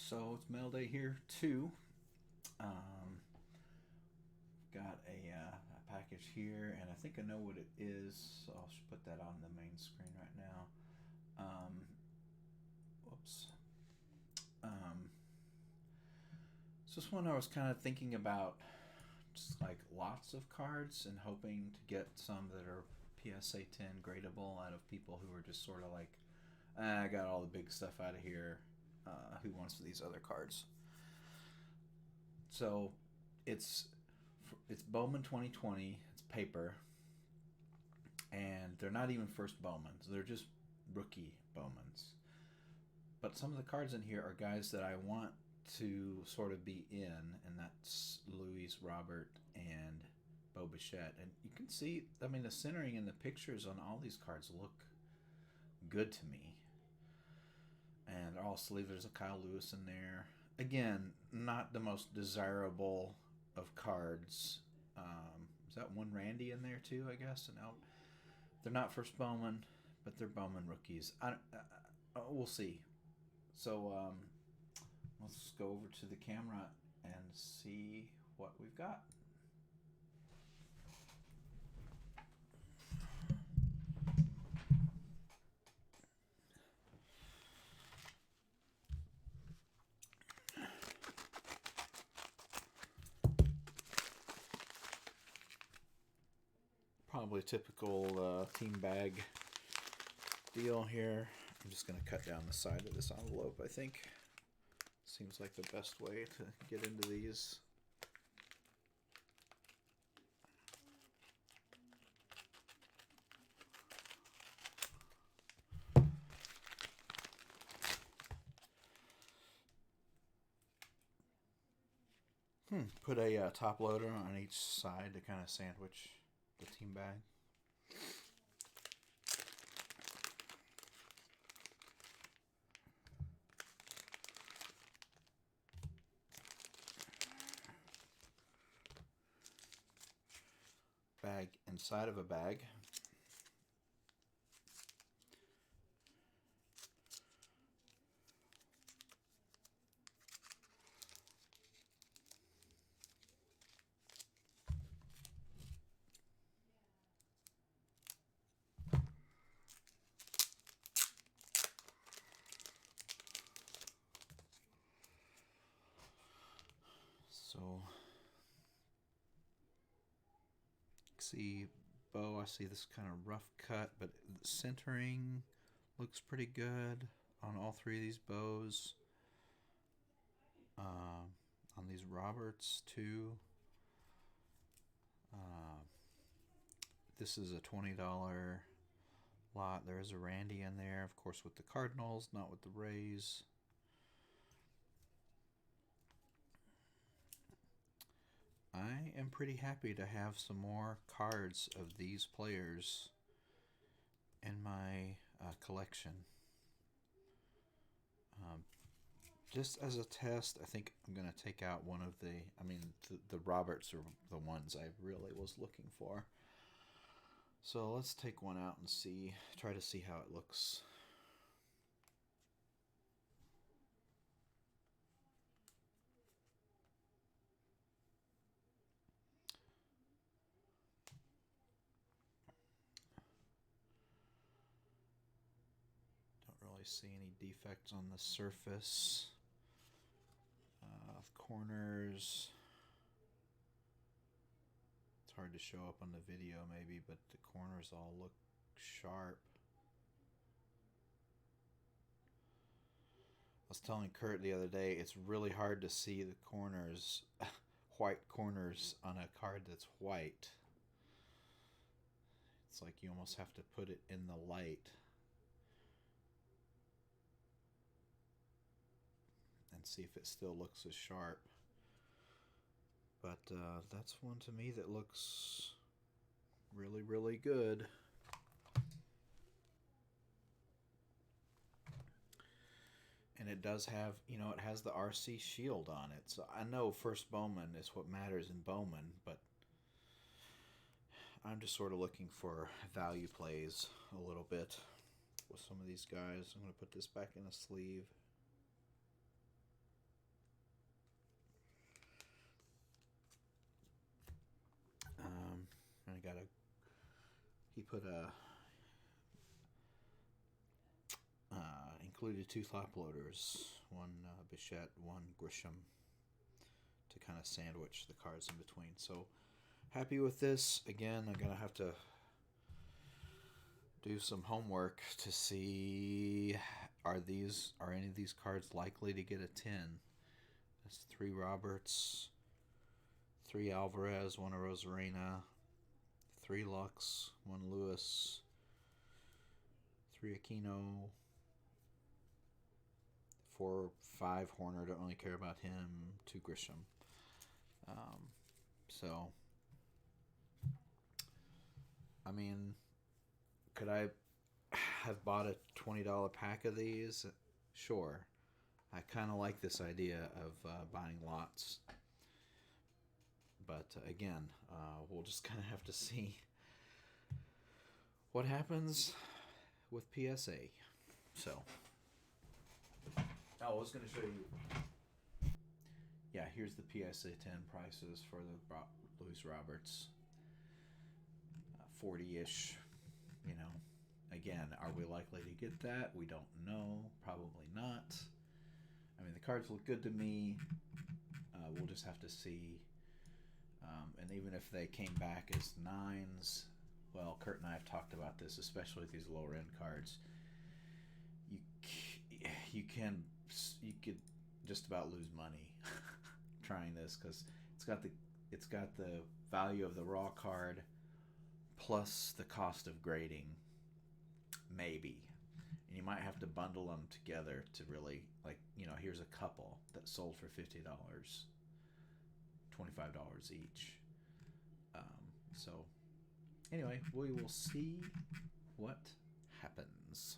So it's mail day here too. Um, got a package here, and I think I know what it is. So I'll just put that on the main screen right now. Whoops. Um, so this one I was kind of thinking about, just like lots of cards, and hoping to get some that are PSA 10 gradable out of people who are just sort of like, I got all the big stuff out of here. Who wants these other cards? So it's it's Bowman 2020. It's paper, and they're not even first Bowmans. They're just rookie Bowmans. But some of the cards in here are guys that I want to sort of be in, and that's Louis, Robert, and Bo Bichette. And you can see, I mean, the centering and the pictures on all these cards look good to me. And all sleeve, there's a Kyle Lewis in there. Again, not the most desirable of cards. Is that one Randy in there too? I guess. And out, they're not first Bowman, but they're Bowman rookies. We'll see. So let's go over to the camera and see what we've got. Probably a typical team bag deal here. I'm just going to cut down the side of this envelope, I think. Seems like the best way to get into these. Put a top loader on each side to kind of sandwich the team bag. Bag inside of a bag. So, see, bow, I see this kind of rough cut, but the centering looks pretty good on all three of these bows. On these Roberts, too. This is a $20 lot. There is a Randy in there, of course, with the Cardinals, not with the Rays. I am pretty happy to have some more cards of these players in my collection. Just as a test, I think I'm going to take out one of the Roberts are the ones I really was looking for. So let's take one out and try to see how it looks. Don't really see any defects on the surface. Corners. It's hard to show up on the video maybe, but the corners all look sharp. I was telling Kurt the other day, it's really hard to see the corners, white corners on a card that's white. It's like you almost have to put it in the light and see if it still looks as sharp. But that's one to me that looks really, really good. And it does have, it has the RC shield on it. So I know first Bowman is what matters in Bowman, but I'm just sort of looking for value plays a little bit with some of these guys. I'm going to put this back in a sleeve. he put a included 2 lap loaders, one Bichette, one Grisham, to kind of sandwich the cards in between. So happy with this. Again, I'm gonna have to do some homework to see are any of these cards likely to get a 10. That's 3 Roberts, 3 Alvarez, 1 Rosarena, 3 Lux, 1 Lewis, 3 Aquino, 5 Horner. Don't really care about him. 2 Grisham. So, I mean, could I have bought a $20 pack of these? Sure. I kind of like this idea of buying lots. But again, we'll just kind of have to see what happens with PSA. So, I was going to show you. Yeah, here's the PSA 10 prices for the Luis Roberts. 40-ish, you know. Again, are we likely to get that? We don't know. Probably not. I mean, the cards look good to me. We'll just have to see. And even if they came back as 9s, well, Kurt and I have talked about this, especially with these lower end cards. You could just about lose money trying this, because it's got the value of the raw card plus the cost of grading, maybe. And you might have to bundle them together to really, like, here's a couple that sold for $50, $25 each. So anyway, we will see what happens.